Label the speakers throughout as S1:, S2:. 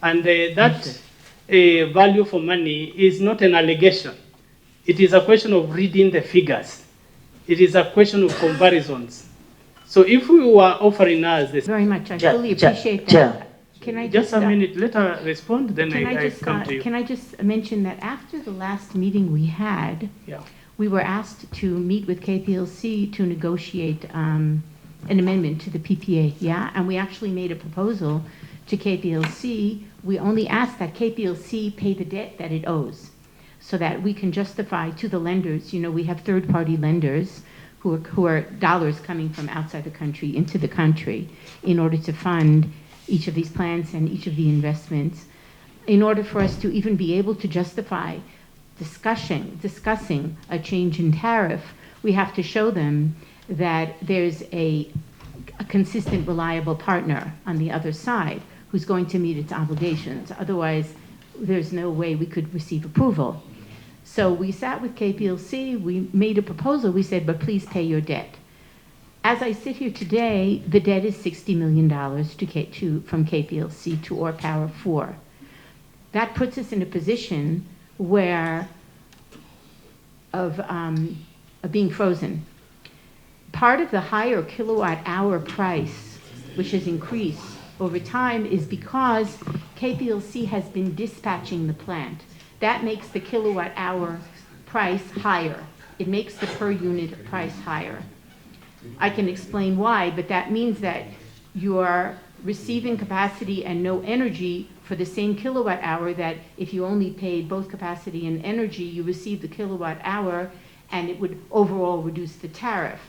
S1: And that value for money is not an allegation. It is a question of reading the figures. It is a question of comparisons. So if we were offering us this...
S2: Very much. I
S3: Chair,
S2: fully
S3: Chair,
S2: appreciate that.
S3: Chair.
S2: Can I
S1: Just a
S2: uh,
S1: minute, let her respond, then
S2: Can
S1: I come to you.
S2: Can I just mention that after the last meeting we had,
S1: Yeah.
S2: we were asked to meet with KPLC to negotiate an amendment to the PPA, yeah? And we actually made a proposal to KPLC. We only asked that KPLC pay the debt that it owes so that we can justify to the lenders, you know, we have third-party lenders who are dollars coming from outside the country into the country in order to fund each of these plants and each of the investments. In order for us to even be able to justify discussing a change in tariff, we have to show them that there's a consistent, reliable partner on the other side who's going to meet its obligations. Otherwise, there's no way we could receive approval. So we sat with KPLC, we made a proposal, we said, but please pay your debt. As I sit here today, the debt is $60 million from KPLC to Or Power 4. That puts us in a position where of being frozen. Part of the higher kilowatt hour price, which has increased over time, is because KPLC has been dispatching the plant. That makes the kilowatt hour price higher. It makes the per unit price higher. I can explain why, but that means that you are receiving capacity and no energy for the same kilowatt hour that if you only paid both capacity and energy, you receive the kilowatt hour and it would overall reduce the tariff.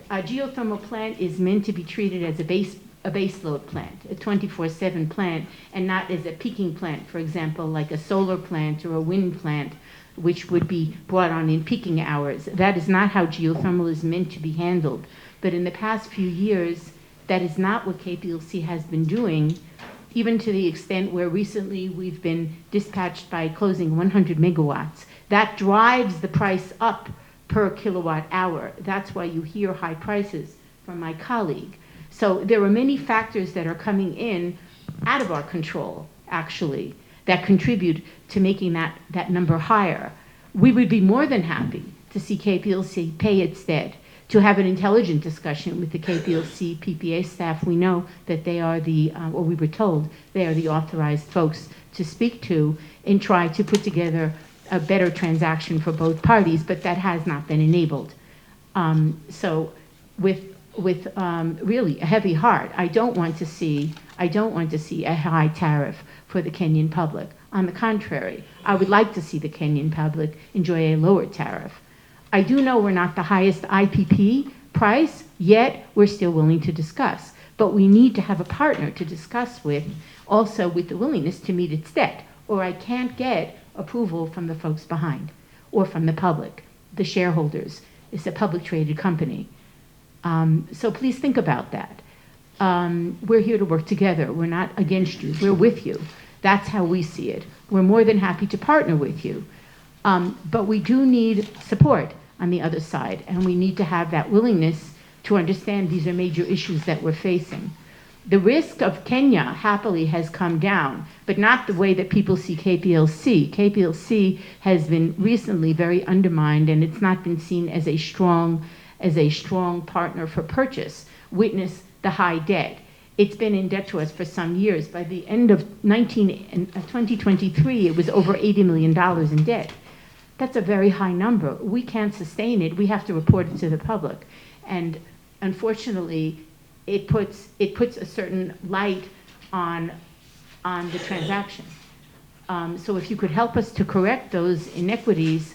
S2: A geothermal plant is meant to be treated as a base load plant, a 24/7 plant, and not as a peaking plant, for example, like a solar plant or a wind plant, which would be brought on in peaking hours. That is not how geothermal is meant to be handled. But in the past few years, that is not what KPLC has been doing, even to the extent where recently we've been dispatched by closing 100 megawatts. That drives the price up per kilowatt hour. That's why you hear high prices from my colleague. So there are many factors that are coming in out of our control, actually, that contribute to making that number higher. We would be more than happy to see KPLC pay its debt, to have an intelligent discussion with the KPLC PPA staff. We know that they are or we were told, they are the authorized folks to speak to and try to put together a better transaction for both parties, but that has not been enabled. So with really a heavy heart, I don't want to see a high tariff for the Kenyan public. On the contrary, I would like to see the Kenyan public enjoy a lower tariff. I do know we're not the highest IPP price, yet we're still willing to discuss. But we need to have a partner to discuss with, also with the willingness to meet its debt, or I can't get approval from the folks behind, or from the public, the shareholders. It's a public traded company. So please think about that. We're here to work together. We're not against you. We're with you. That's how we see it. We're more than happy to partner with you. But we do need support on the other side, and we need to have that willingness to understand these are major issues that we're facing. The risk of Kenya, happily, has come down, but not the way that people see KPLC. KPLC has been recently very undermined, and it's not been seen as a strong partner for purchase. Witness the high debt. It's been in debt to us for some years. By the end of 2023, it was over $80 million in debt. That's a very high number. We can't sustain it. We have to report it to the public. And unfortunately, it puts a certain light on the transaction. So if you could help us to correct those inequities,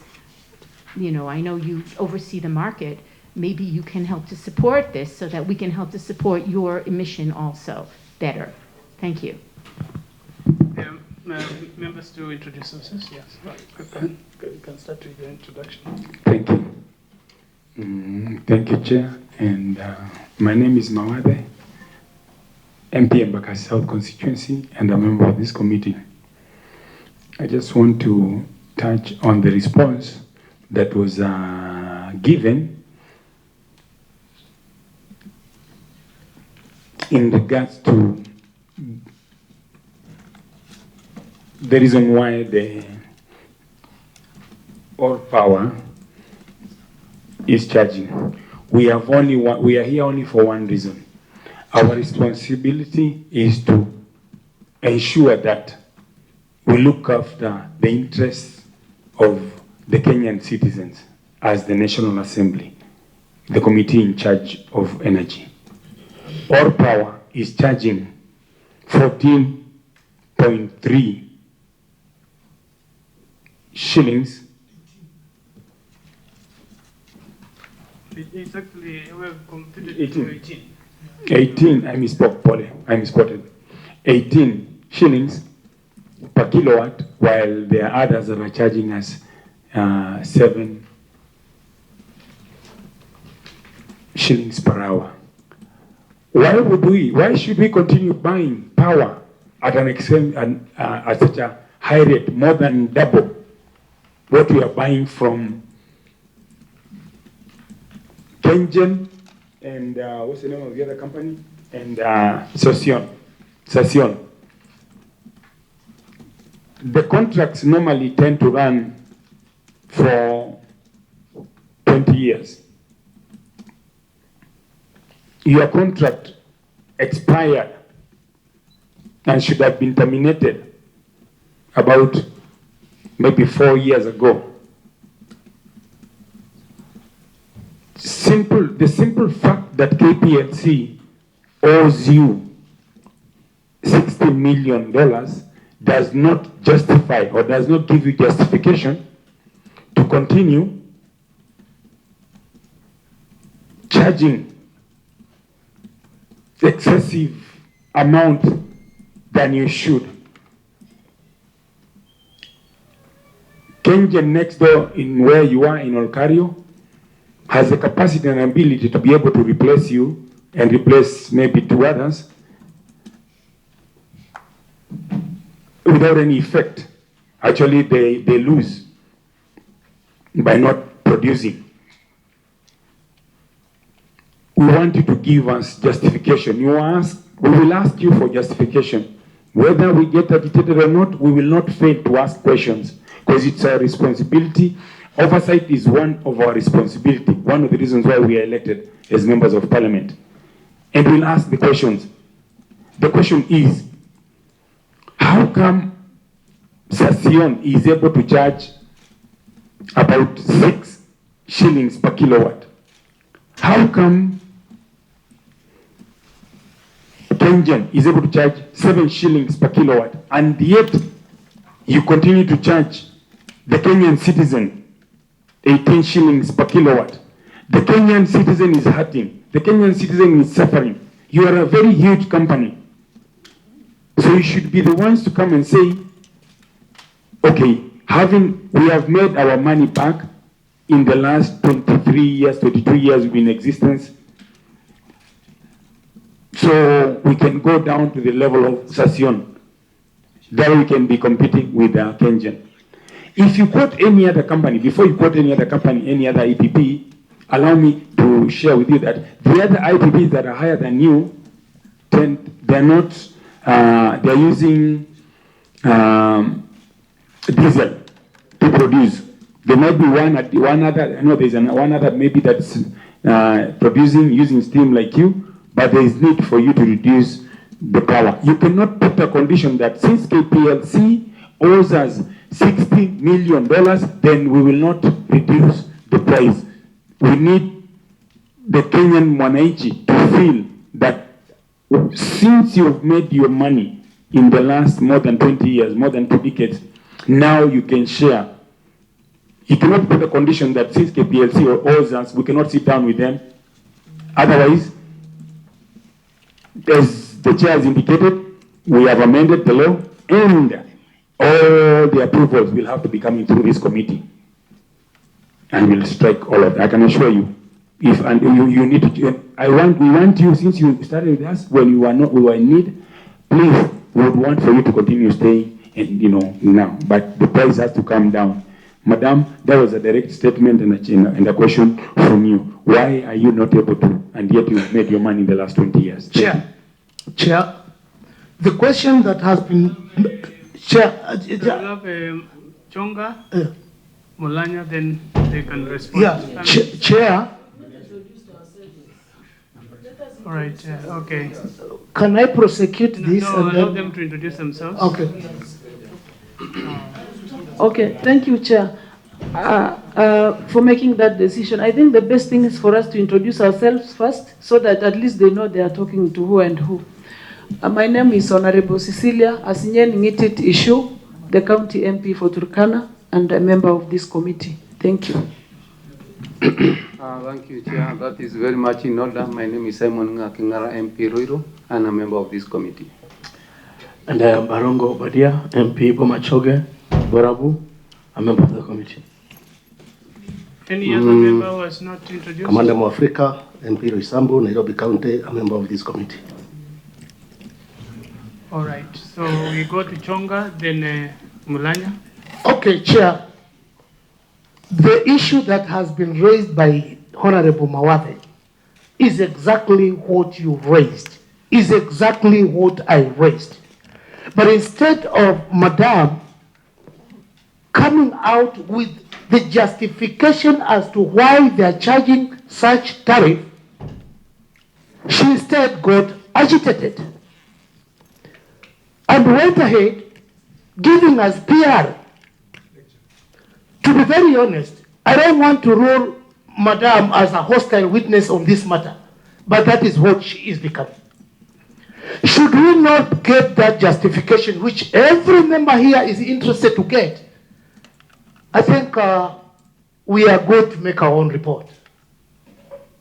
S2: you know, I know you oversee the market, maybe you can help to support this so that we can help to support your mission also better. Thank you.
S1: Members to introduce themselves? Yes. You can start with your introduction.
S4: Thank you. Thank you, Chair. And my name is Mawade, MP Embakasi South Constituency, and a member of this committee. I just want to touch on the response that was given in regards to the reason why the all power is charging. We are here only for one reason. Our responsibility is to ensure that we look after the interests of the Kenyan citizens as the National Assembly, the committee in charge of energy. All power is charging 14.3 shillings.
S1: It's actually, we've completed
S4: 18. 18, I misspoke, Polly. I misquoted. 18 shillings per kilowatt, while there are others that are charging us 7 shillings per hour. Why should we continue buying power at at such a high rate, more than double what we are buying from Kenyans and what's the name of the other company? And Sassion. The contracts normally tend to run for 20 years. Your contract expired and should have been terminated about maybe 4 years ago. The simple fact that KPLC owes you $60 million does not justify or does not give you justification to continue charging excessive amount than you should. Kenyan next door in where you are in Olkario has the capacity and ability to be able to replace you and replace maybe 2 others without any effect. Actually, they lose by not producing. We want you to give us justification. We will ask you for justification. Whether we get agitated or not, we will not fail to ask questions because it's our responsibility. Oversight is one of our responsibility, one of the reasons why we are elected as members of parliament. And we'll ask the questions. The question is, how come Sassion is able to charge about 6 shillings per kilowatt? How come Kenyan is able to charge 7 shillings per kilowatt, and yet you continue to charge the Kenyan citizen 18 shillings per kilowatt? The Kenyan citizen is hurting. The Kenyan citizen is suffering. You are a very huge company. So you should be the ones to come and say, okay, we have made our money back in the last 23 years, 22 years we've been in existence. So we can go down to the level of Sassion. Then we can be competing with Kenyan. If you quote any other company, before you quote any other company, any other IPP, allow me to share with you that the other IPPs that are higher than you, they're using diesel to produce. There might be one other, I know there's one other maybe that's producing using steam like you, but there is need for you to reduce the power. You cannot put a condition that since KPLC owes us $60 million, then we will not reduce the price. We need the Kenyan mwananchi to feel that since you've made your money in the last more than 20 years, more than 2 decades, now you can share. You cannot put a condition that since KPLC owes us, we cannot sit down with them. Otherwise, as the chair has indicated, we have amended the law, and all the approvals will have to be coming through this committee, and we'll strike all of that. I can assure you. You need to. We want you, since you started with us when we were in need. Please, we would want for you to continue staying, and now. But the price has to come down. Madam, that was a direct statement and a question from you. Why are you not able to, and yet you've made your money in the last 20 years?
S3: Chair, the question that has been, Chair,
S1: So we'll have Chonga, Mulanya, then they can respond.
S3: yeah, Chair,
S1: All right, okay.
S3: can I prosecute this?
S1: No,
S3: and
S1: allow
S3: then-
S1: them to introduce themselves.
S3: Okay. Okay, thank you, Chair, for making that decision. I think the best thing is for us to introduce ourselves first, so that at least they know they are talking to who and who. My name is Honorable Cecilia Asinyen Ngitit Ishu, the County MP for Turkana, and a member of this committee. Thank you.
S5: Thank you, Chair. That is very much in order. My name is Simon Ngakingara, MP Ruiru, and a member of this committee.
S6: And I am Barongo Badia, MP Bomachoge, Borabu, a member of the committee.
S1: Any other member who was not introduced?
S7: Commander Mwafrika, MP Roysambu, Nairobi County, a member of this committee.
S1: All right, so we go to Chonga, then Mulanya.
S3: Okay, Chair. The issue that has been raised by Honorable Mawathe is exactly what you raised, is exactly what I raised. But instead of Madam coming out with the justification as to why they are charging such tariff, she instead got agitated and went ahead giving us PR. To be very honest, I don't want to rule Madam as a hostile witness on this matter, but that is what she is becoming. Should we not get that justification, which every member here is interested to get, I think we are going to make our own report.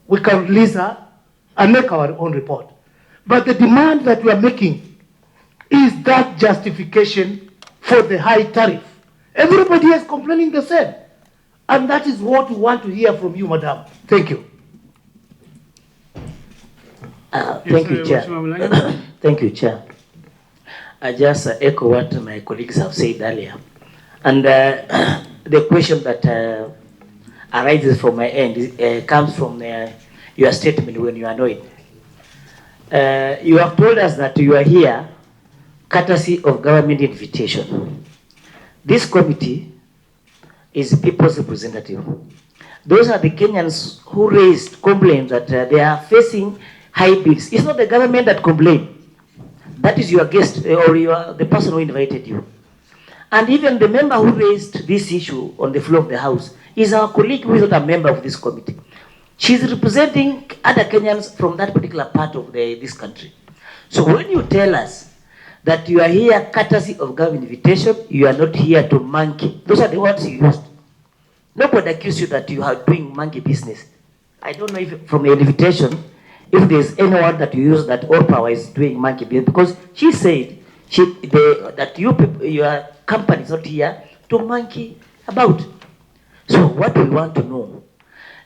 S3: We can release her and make our own report. But the demand that we are making is that justification for the high tariff. Everybody is complaining the same. And that is what we want to hear from you, Madam. Thank you.
S6: Thank you, Chair. Thank you, Chair. I just echo what my colleagues have said earlier. And the question that arises from my end comes from your statement when you are annoyed. You have told us that you are here courtesy of government invitation. This committee is people's representative. Those are the Kenyans who raised complaints that they are facing high bills. It's not the government that complained. That is your guest or the person who invited you. And even the member who raised this issue on the floor of the House is our colleague who is not a member of this committee. She's representing other Kenyans from that particular part of this country. So when you tell us that you are here courtesy of government invitation, you are not here to monkey. Those are the words you used. Nobody accused you that you are doing monkey business. I don't know if from the invitation, if there's anyone that you use that all power is doing monkey business, because she said that you people, your company is not here to monkey about. So what we want to know,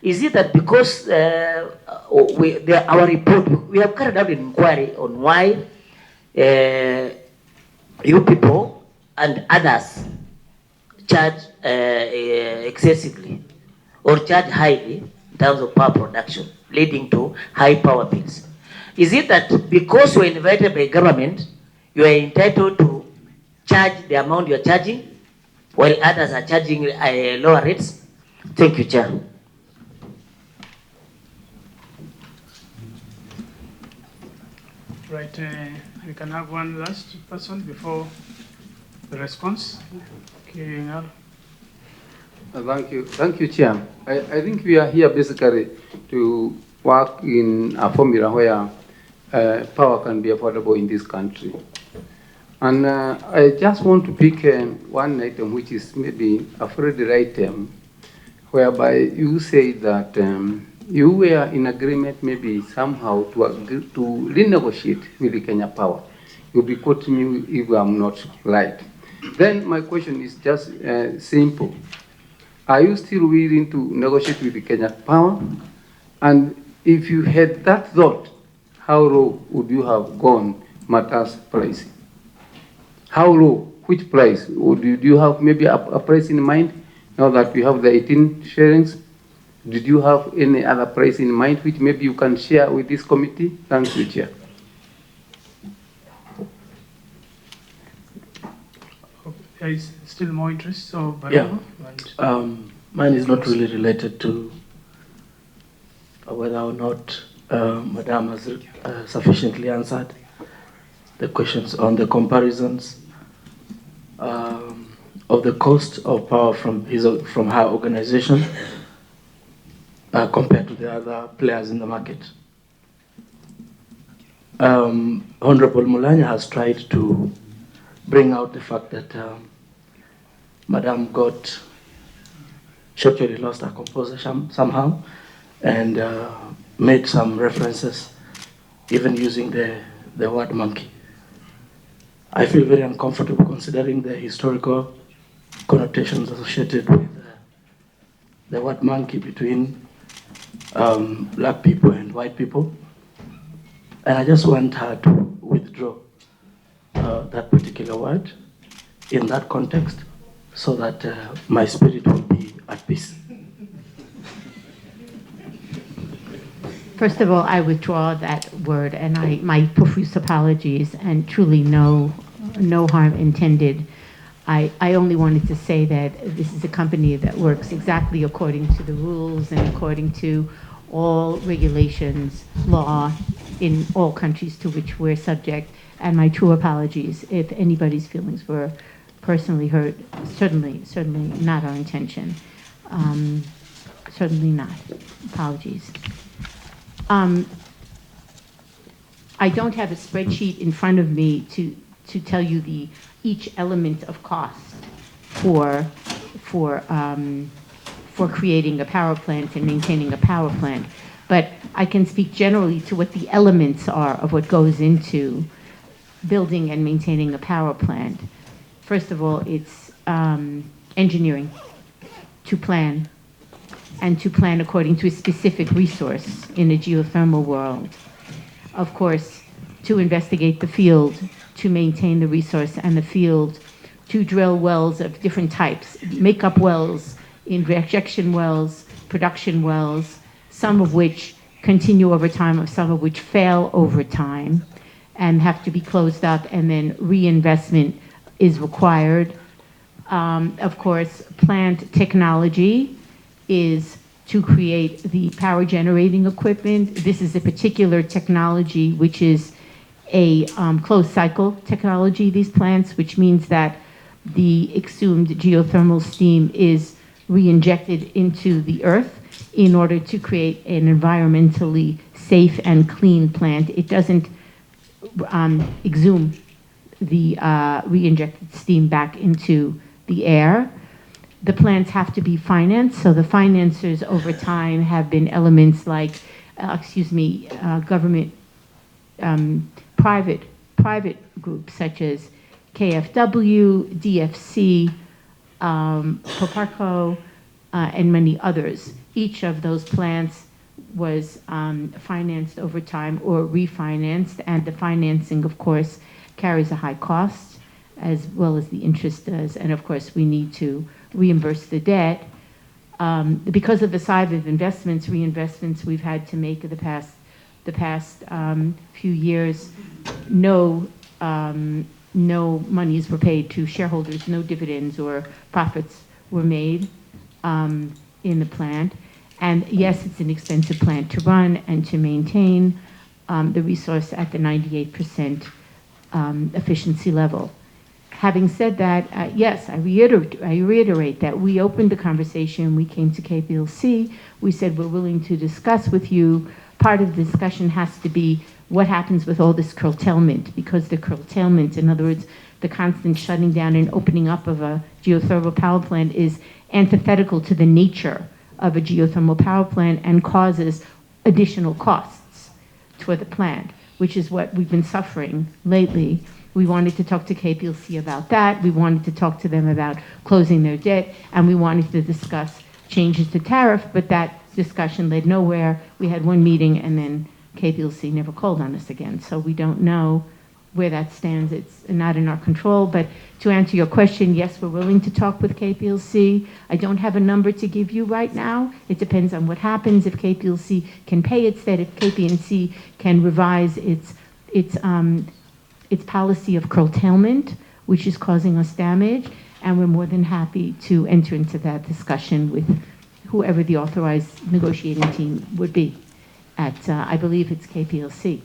S6: is it that because our report, we have carried out an inquiry on why you people and others charge excessively or charge highly in terms of power production, leading to high power bills. Is it that because you are invited by government, you are entitled to charge the amount you are charging, while others are charging lower rates? Thank you, Chair.
S1: Right, we can have one last person before the response. Okay,
S5: Thank you, Chair. I think we are here basically to work in a formula where power can be affordable in this country. And I just want to pick one item which is maybe a Friday item, whereby you say that you were in agreement maybe somehow to agree to renegotiate with the Kenya Power. You'll be quoting me if I'm not right. Then my question is just simple. Are you still willing to negotiate with the Kenya Power? And if you had that thought, how low would you have gone matters pricing? How low? Which price? Or do you have maybe a price in mind now that we have the 18 shillings? Did you have any other price in mind which maybe you can share with this committee? Thank you, Chair.
S1: there is still more interest. So,
S3: Yeah.
S1: and
S3: Mine is not really related to whether or not Madam has sufficiently answered the questions on the comparisons of the cost of power from her organization compared to the other players in the market. Honorable Mulanya has tried to bring out the fact that Madam got shortly lost her composure somehow, and made some references, even using the word monkey. I feel very uncomfortable considering the historical connotations associated with the word monkey between black people and white people. And I just want her to withdraw that particular word in that context so that my spirit will be at peace.
S2: First of all, I withdraw that word, and my profuse apologies, and truly no harm intended. I only wanted to say that this is a company that works exactly according to the rules and according to all regulations, law in all countries to which we're subject, and my true apologies if anybody's feelings were personally hurt. Certainly not our intention. Certainly not. Apologies. I don't have a spreadsheet in front of me to tell you each element of cost for creating a power plant and maintaining a power plant, but I can speak generally to what the elements are of what goes into building and maintaining a power plant. First of all, it's engineering, to plan, and to plan according to a specific resource in a geothermal world. Of course, to investigate the field, to maintain the resource and the field, to drill wells of different types, make-up wells, injection wells, production wells, some of which continue over time, or some of which fail over time and have to be closed up, and then reinvestment is required. Of course, plant technology is to create the power generating equipment. This is a particular technology which is a closed cycle technology, these plants, which means that the exhumed geothermal steam is re-injected into the earth in order to create an environmentally safe and clean plant. It doesn't exhume the re-injected steam back into the air. The plants have to be financed, so the financiers over time have been elements like, government, private groups such as KfW, DFC, Proparco, and many others. Each of those plants was financed over time or refinanced, and the financing, of course, carries a high cost as well as the interest does, and of course we need to reimburse the debt. Because of the size of reinvestments we've had to make in the past few years, no monies were paid to shareholders, no dividends or profits were made in the plant. And yes, it's an expensive plant to run and to maintain the resource at the 98% efficiency level. Having said that, yes, I reiterate that we opened the conversation, we came to KPLC, we said we're willing to discuss with you. Part of the discussion has to be what happens with all this curtailment, because the curtailment, in other words, the constant shutting down and opening up of a geothermal power plant is antithetical to the nature of a geothermal power plant and causes additional costs for the plant, which is what we've been suffering lately. We wanted to talk to KPLC about that. We wanted to talk to them about closing their debt, and we wanted to discuss changes to tariff, but that discussion led nowhere. We had one meeting, and then KPLC never called on us again. So we don't know where that stands. It's not in our control. But to answer your question, yes, we're willing to talk with KPLC. I don't have a number to give you right now. It depends on what happens. If KPLC can pay its debt, if KPLC can revise its policy of curtailment, which is causing us damage, and we're more than happy to enter into that discussion with whoever the authorized negotiating team would be at, I believe it's KPLC.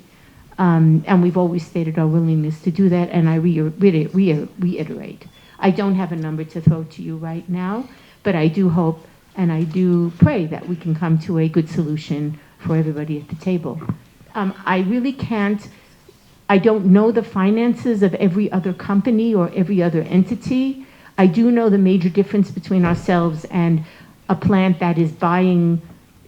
S2: And we've always stated our willingness to do that, and I reiterate. I don't have a number to throw to you right now, but I do hope and I do pray that we can come to a good solution for everybody at the table. I really can't, I don't know the finances of every other company or every other entity. I do know the major difference between ourselves and a plant that is buying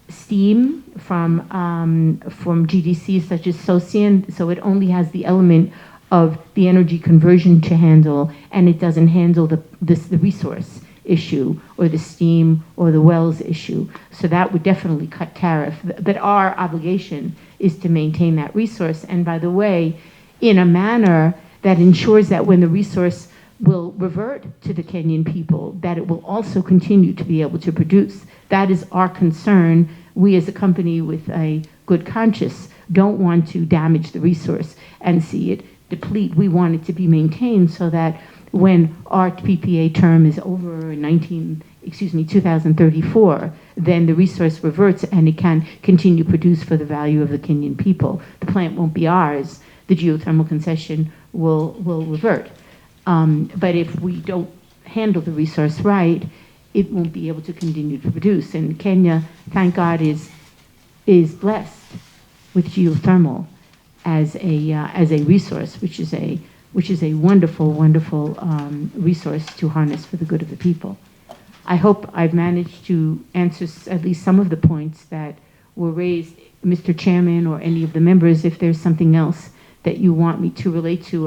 S2: steam from GDCs such as Socian, so it only has the element of the energy conversion to handle, and it doesn't handle the resource issue or the steam or the wells issue. So that would definitely cut tariff. But our obligation is to maintain that resource, and by the way, in a manner that ensures that when the resource will revert to the Kenyan people, that it will also continue to be able to produce. That is our concern. We as a company with a good conscience don't want to damage the resource and see it deplete. We want it to be maintained so that when our PPA term is over in 2034, then the resource reverts and it can continue to produce for the value of the Kenyan people. The plant won't be ours. The geothermal concession will revert. But if we don't handle the resource right, it won't be able to continue to produce. And Kenya, thank God, is blessed with geothermal as a resource, which is a wonderful, wonderful resource to harness for the good of the people. I hope I've managed to answer at least some of the points that were raised, Mr. Chairman, or any of the members. If there's something else that you want me to relate to